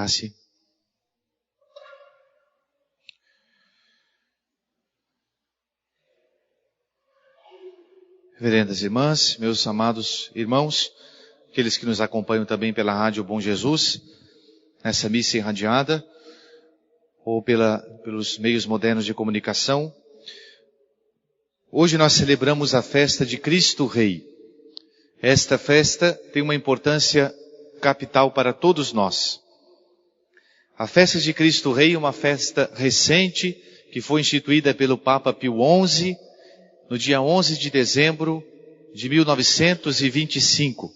Grazie. Reverendas irmãs, meus amados irmãos, aqueles que nos acompanham também pela Rádio Bom Jesus, nessa missa irradiada, ou pelos meios modernos de comunicação. Hoje nós celebramos a festa de Cristo Rei. Esta festa tem uma importância capital para todos nós. A festa de Cristo Rei é uma festa recente, que foi instituída pelo Papa Pio XI, no dia 11 de dezembro de 1925.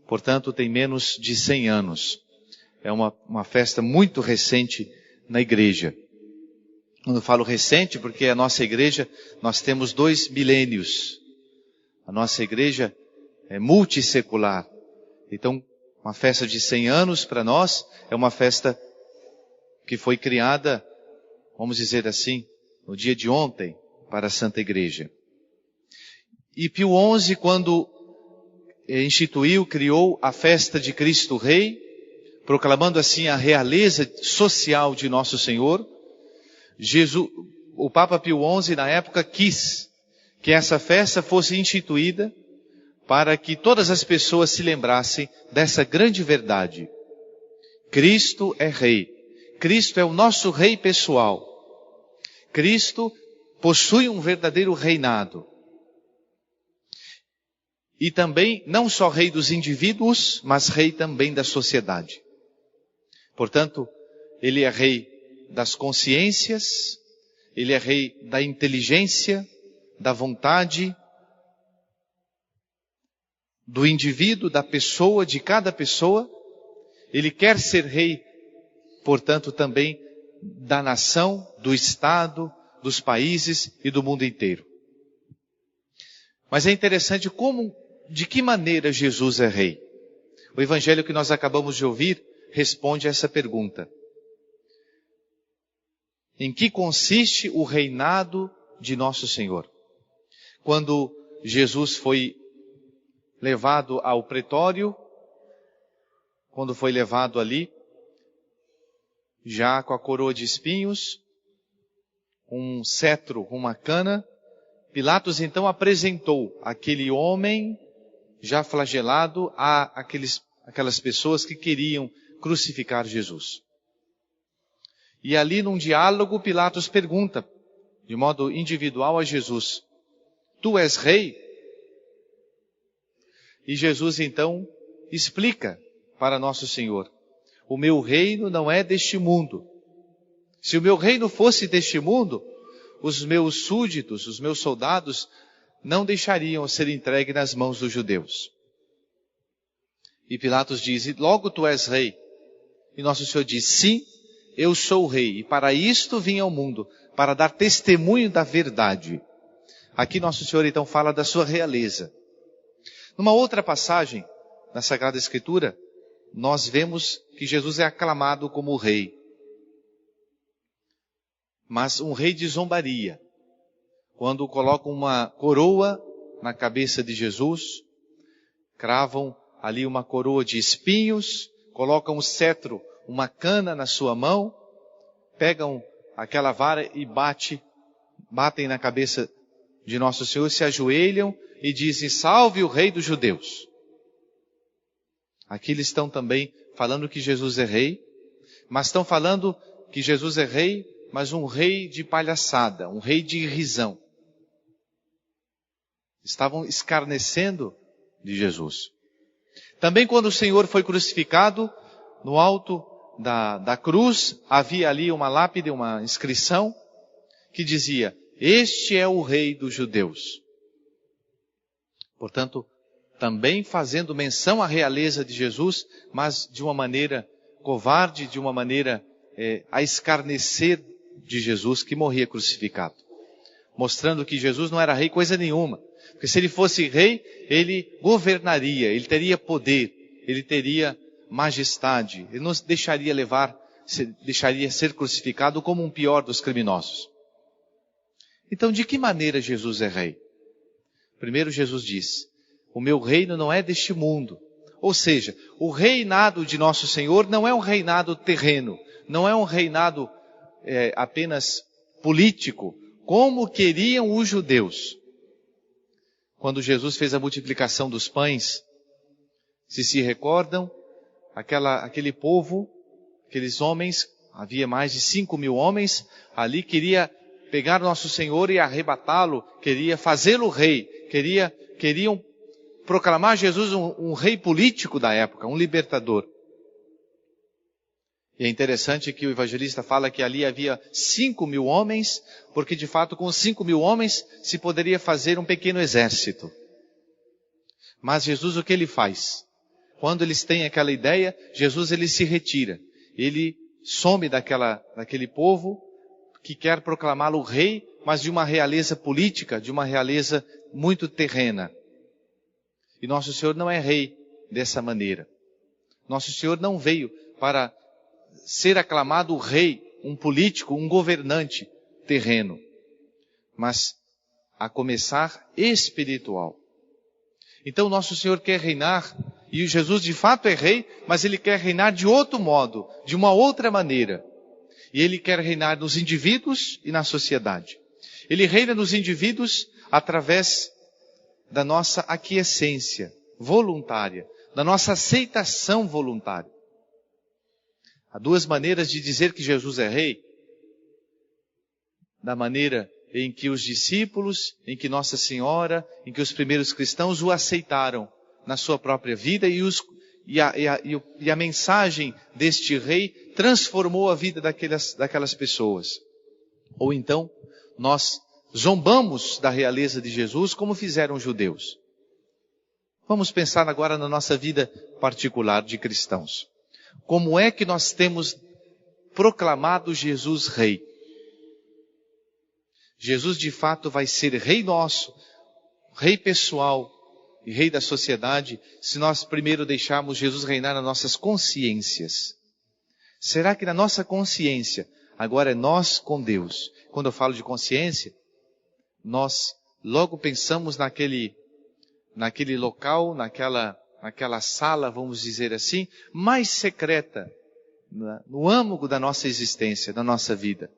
Portanto, tem menos de 100 anos. É uma festa muito recente na igreja. Quando eu falo recente, porque a nossa igreja, nós temos 2 milênios. A nossa igreja é multissecular. Então, uma festa de 100 anos para nós é uma festa que foi criada, vamos dizer assim, no dia de ontem, para a Santa Igreja. E Pio XI, quando criou a festa de Cristo Rei, proclamando assim a realeza social de Nosso Senhor, o Papa Pio XI, na época, quis que essa festa fosse instituída para que todas as pessoas se lembrassem dessa grande verdade. Cristo é Rei. Cristo é o nosso Rei pessoal. Cristo possui um verdadeiro reinado. E também, não só Rei dos indivíduos, mas Rei também da sociedade. Portanto, Ele é Rei das consciências, Ele é Rei da inteligência, da vontade, do indivíduo, da pessoa, de cada pessoa. Ele quer ser Rei, portanto, também da nação, do Estado, dos países e do mundo inteiro. Mas é interessante de que maneira Jesus é Rei. O Evangelho que nós acabamos de ouvir responde a essa pergunta. Em que consiste o reinado de Nosso Senhor? Quando Jesus foi levado ao pretório, quando foi levado ali, já com a coroa de espinhos, um cetro, uma cana, Pilatos então apresentou aquele homem já flagelado a aquelas pessoas que queriam crucificar Jesus. E ali num diálogo, Pilatos pergunta, de modo individual a Jesus, Tu és rei? E Jesus então explica para Nosso Senhor, o meu reino não é deste mundo. Se o meu reino fosse deste mundo, os meus súditos, os meus soldados, não deixariam ser entregue nas mãos dos judeus. E Pilatos diz, logo tu és rei. E Nosso Senhor diz, sim, eu sou o rei. E para isto vim ao mundo, para dar testemunho da verdade. Aqui Nosso Senhor então fala da sua realeza. Numa outra passagem, na Sagrada Escritura, nós vemos que Jesus é aclamado como rei. Mas um rei de zombaria. Quando colocam uma coroa na cabeça de Jesus, cravam ali uma coroa de espinhos, colocam um cetro, uma cana na sua mão, pegam aquela vara e batem na cabeça de Nosso Senhor, se ajoelham e dizem, salve o rei dos judeus. Aqui eles estão também falando que Jesus é rei, mas estão falando que Jesus é rei, mas um rei de palhaçada, um rei de irrisão. Estavam escarnecendo de Jesus. Também quando o Senhor foi crucificado, no alto da cruz, havia ali uma lápide, uma inscrição, que dizia, este é o rei dos judeus. Portanto, também fazendo menção à realeza de Jesus, mas de uma maneira covarde, de uma maneira a escarnecer de Jesus que morria crucificado. Mostrando que Jesus não era rei coisa nenhuma. Porque se ele fosse rei, ele governaria, ele teria poder, ele teria majestade. Ele não deixaria ser crucificado como um pior dos criminosos. Então, de que maneira Jesus é rei? Primeiro Jesus diz, o meu reino não é deste mundo. Ou seja, o reinado de nosso Senhor não é um reinado terreno, não é um reinado apenas político, como queriam os judeus. Quando Jesus fez a multiplicação dos pães, se recordam, aquele povo, aqueles homens, havia mais de 5.000 homens, ali queria pegar nosso Senhor e arrebatá-lo, queria fazê-lo rei, queriam proclamar Jesus um rei político da época, um libertador. E é interessante que o evangelista fala que ali havia 5.000 homens, porque de fato com 5.000 homens se poderia fazer um pequeno exército. Mas Jesus, o que ele faz? Quando eles têm aquela ideia, Jesus ele se retira. Ele some daquele povo que quer proclamá-lo rei, mas de uma realeza política, de uma realeza muito terrena. E nosso Senhor não é rei dessa maneira. Nosso Senhor não veio para ser aclamado rei, um político, um governante terreno, mas a começar espiritual. Então nosso Senhor quer reinar, e Jesus de fato é rei, mas ele quer reinar de outro modo, de uma outra maneira. E ele quer reinar nos indivíduos e na sociedade. Ele reina nos indivíduos através da nossa aquiescência voluntária, da nossa aceitação voluntária. Há duas maneiras de dizer que Jesus é rei. Da maneira em que os discípulos, em que Nossa Senhora, em que os primeiros cristãos o aceitaram na sua própria vida e a mensagem deste rei transformou a vida daquelas pessoas. Ou então, nós zombamos da realeza de Jesus como fizeram os judeus. Vamos pensar agora na nossa vida particular de cristãos. Como é que nós temos proclamado Jesus rei? Jesus de fato vai ser rei nosso, rei pessoal e rei da sociedade, se nós primeiro deixarmos Jesus reinar nas nossas consciências. Será que na nossa consciência, agora é nós com Deus? Quando eu falo de consciência, nós logo pensamos naquele local, naquela sala, vamos dizer assim, mais secreta, no âmago da nossa existência, da nossa vida.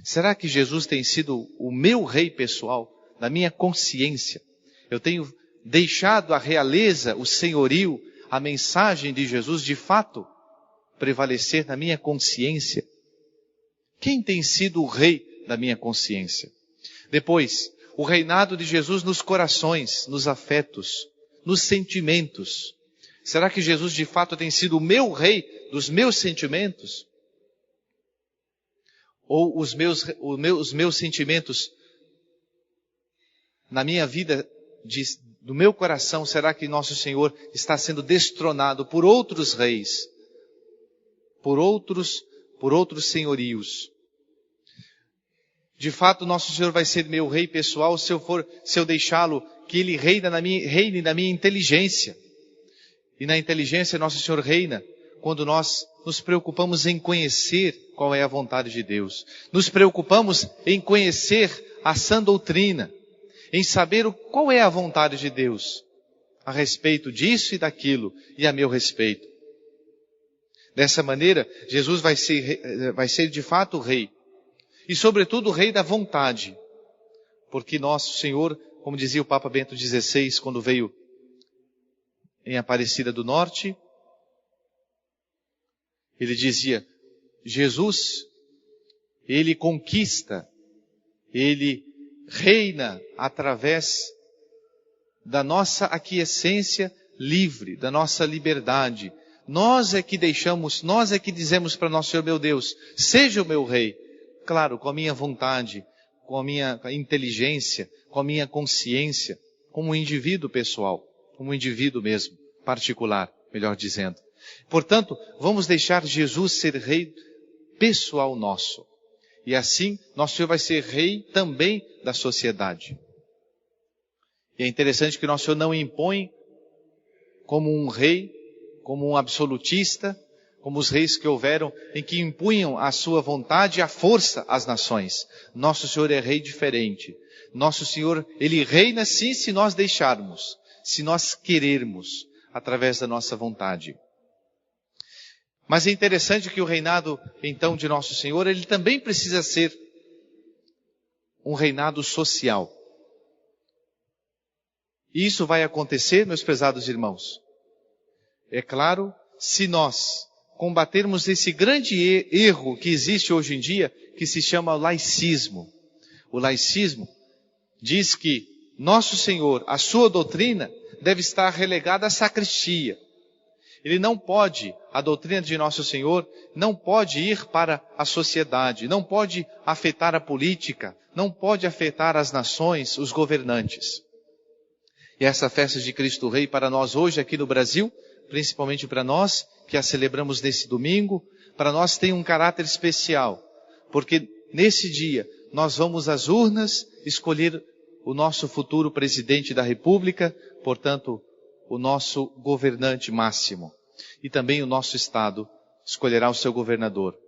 Será que Jesus tem sido o meu rei pessoal, da minha consciência? Eu tenho deixado a realeza, o senhorio, a mensagem de Jesus de fato prevalecer na minha consciência? Quem tem sido o rei da minha consciência? Depois, o reinado de Jesus nos corações, nos afetos, nos sentimentos. Será que Jesus de fato tem sido o meu rei dos meus sentimentos? Ou os meus sentimentos na minha vida, do meu coração, será que nosso Senhor está sendo destronado por outros reis, por outros senhorios? De fato, nosso Senhor vai ser meu rei pessoal se eu deixá-lo que Ele reine na minha inteligência. E na inteligência nosso Senhor reina quando nós nos preocupamos em conhecer qual é a vontade de Deus. Nos preocupamos em conhecer a sã doutrina, em saber qual é a vontade de Deus a respeito disso e daquilo e a meu respeito. Dessa maneira, Jesus vai ser de fato o rei. E sobretudo o rei da vontade. Porque nosso Senhor, como dizia o Papa Bento XVI, quando veio em Aparecida do Norte, ele dizia, Jesus, Ele conquista, Ele reina através da nossa aquiescência livre, da nossa liberdade. Nós é que dizemos para nosso Senhor, meu Deus, seja o meu rei. Claro, com a minha vontade, com a minha inteligência, com a minha consciência, como um indivíduo pessoal, como um indivíduo mesmo, particular, melhor dizendo. Portanto, vamos deixar Jesus ser rei pessoal nosso. E assim, nosso Senhor vai ser rei também da sociedade. E é interessante que nosso Senhor não impõe como um rei, como um absolutista, como os reis que houveram, em que impunham a sua vontade e a força às nações. Nosso Senhor é rei diferente. Nosso Senhor, Ele reina sim se nós deixarmos, se nós querermos, através da nossa vontade. Mas é interessante que o reinado, então, de Nosso Senhor, ele também precisa ser um reinado social. E isso vai acontecer, meus prezados irmãos, é claro, se nós combatermos esse grande erro que existe hoje em dia, que se chama laicismo. O laicismo diz que Nosso Senhor, a sua doutrina, deve estar relegada à sacristia. Ele não pode, a doutrina de Nosso Senhor, não pode ir para a sociedade, não pode afetar a política, não pode afetar as nações, os governantes. E essa festa de Cristo Rei para nós hoje aqui no Brasil, principalmente para nós que a celebramos nesse domingo, para nós tem um caráter especial, porque nesse dia nós vamos às urnas escolher o nosso futuro presidente da República, portanto, o nosso governante máximo. E também o nosso Estado escolherá o seu governador.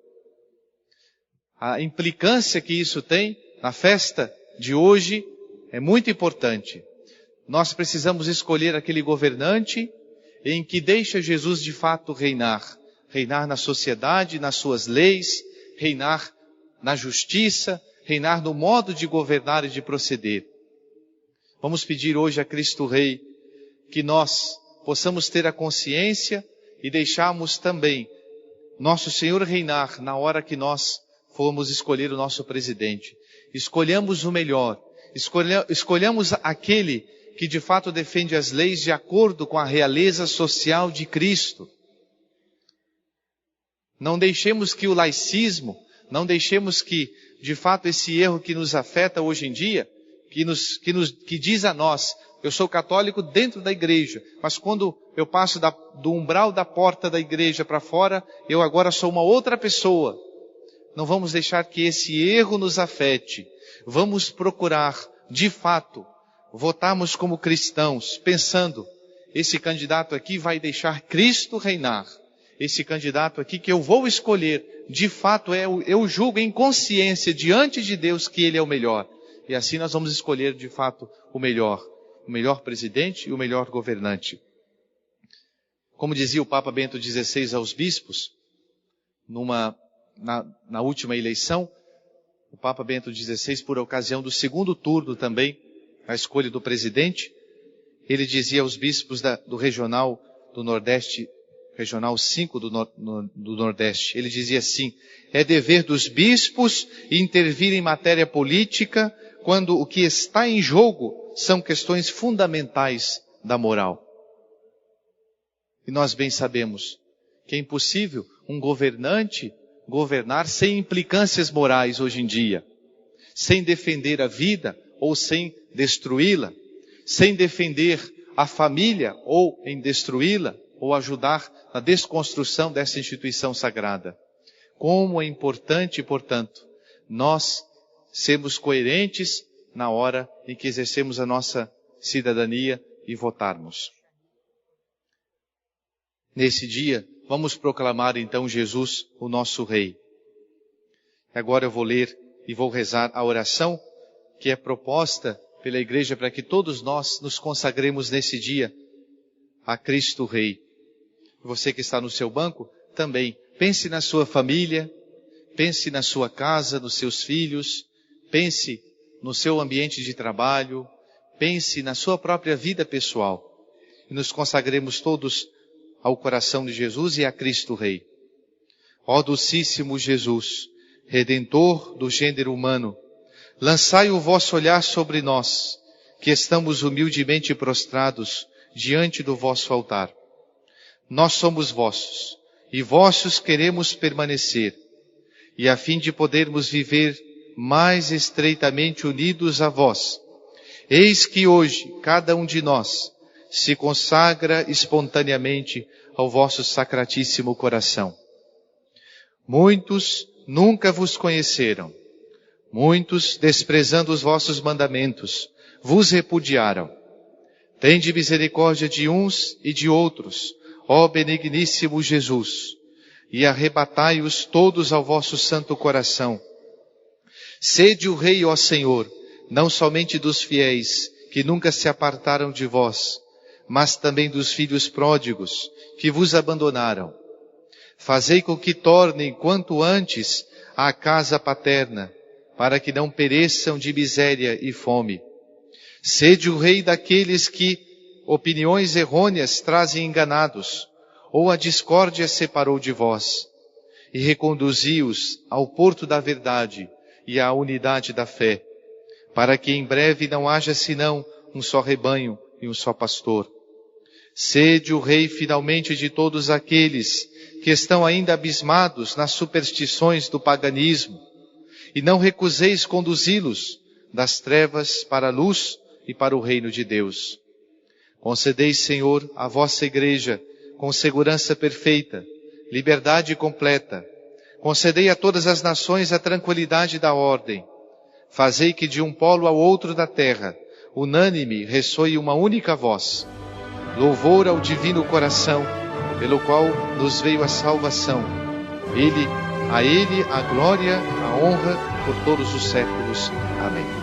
A implicância que isso tem na festa de hoje é muito importante. Nós precisamos escolher aquele governante em que deixa Jesus de fato reinar. Reinar na sociedade, nas suas leis, reinar na justiça, reinar no modo de governar e de proceder. Vamos pedir hoje a Cristo Rei que nós possamos ter a consciência e deixarmos também Nosso Senhor reinar na hora que nós formos escolher o nosso presidente. Escolhamos o melhor, escolhamos aquele que de fato defende as leis de acordo com a realeza social de Cristo. Não deixemos que o laicismo, não deixemos que de fato esse erro que nos afeta hoje em dia, que diz a nós, eu sou católico dentro da igreja, mas quando eu passo do umbral da porta da igreja para fora, eu agora sou uma outra pessoa. Não vamos deixar que esse erro nos afete. Vamos procurar, de fato, votarmos como cristãos, pensando, esse candidato aqui vai deixar Cristo reinar. Esse candidato aqui que eu vou escolher, de fato, eu julgo em consciência diante de Deus que ele é o melhor. E assim nós vamos escolher, de fato, o melhor presidente e o melhor governante. Como dizia o Papa Bento XVI aos bispos, na última eleição, o Papa Bento XVI, por ocasião do segundo turno também, a escolha do presidente, ele dizia aos bispos do regional do Nordeste, regional 5 do Nordeste, ele dizia assim, é dever dos bispos intervir em matéria política quando o que está em jogo são questões fundamentais da moral. E nós bem sabemos que é impossível um governante governar sem implicâncias morais hoje em dia, sem defender a vida ou sem destruí-la, sem defender a família ou em destruí-la, ou ajudar na desconstrução dessa instituição sagrada. Como é importante, portanto, nós sermos coerentes na hora em que exercemos a nossa cidadania e votarmos. Nesse dia, vamos proclamar então Jesus, o nosso Rei. Agora eu vou ler e vou rezar a oração que é proposta pela Igreja para que todos nós nos consagremos nesse dia a Cristo Rei. Você que está no seu banco, também pense na sua família, pense na sua casa, nos seus filhos, pense no seu ambiente de trabalho, pense na sua própria vida pessoal. E nos consagremos todos ao coração de Jesus e a Cristo Rei. Ó Docíssimo Jesus, Redentor do gênero humano, lançai o vosso olhar sobre nós, que estamos humildemente prostrados diante do vosso altar. Nós somos vossos, e vossos queremos permanecer, e a fim de podermos viver mais estreitamente unidos a vós, eis que hoje cada um de nós se consagra espontaneamente ao vosso sacratíssimo coração. Muitos nunca vos conheceram, muitos, desprezando os vossos mandamentos, vos repudiaram. Tende misericórdia de uns e de outros, ó benigníssimo Jesus, e arrebatai-os todos ao vosso santo coração. Sede o Rei, ó Senhor, não somente dos fiéis, que nunca se apartaram de vós, mas também dos filhos pródigos, que vos abandonaram. Fazei com que tornem quanto antes à casa paterna, para que não pereçam de miséria e fome. Sede o rei daqueles que opiniões errôneas trazem enganados, ou a discórdia separou de vós, e reconduzi-os ao porto da verdade e à unidade da fé, para que em breve não haja senão um só rebanho e um só pastor. Sede o rei finalmente de todos aqueles que estão ainda abismados nas superstições do paganismo, e não recuseis conduzi-los das trevas para a luz e para o reino de Deus. Concedeis, Senhor, à vossa igreja com segurança perfeita, liberdade completa. Concedei a todas as nações a tranquilidade da ordem. Fazei que de um polo ao outro da terra, unânime, ressoe uma única voz. Louvor ao divino coração, pelo qual nos veio a salvação. A Ele a glória, a honra por todos os séculos. Amém.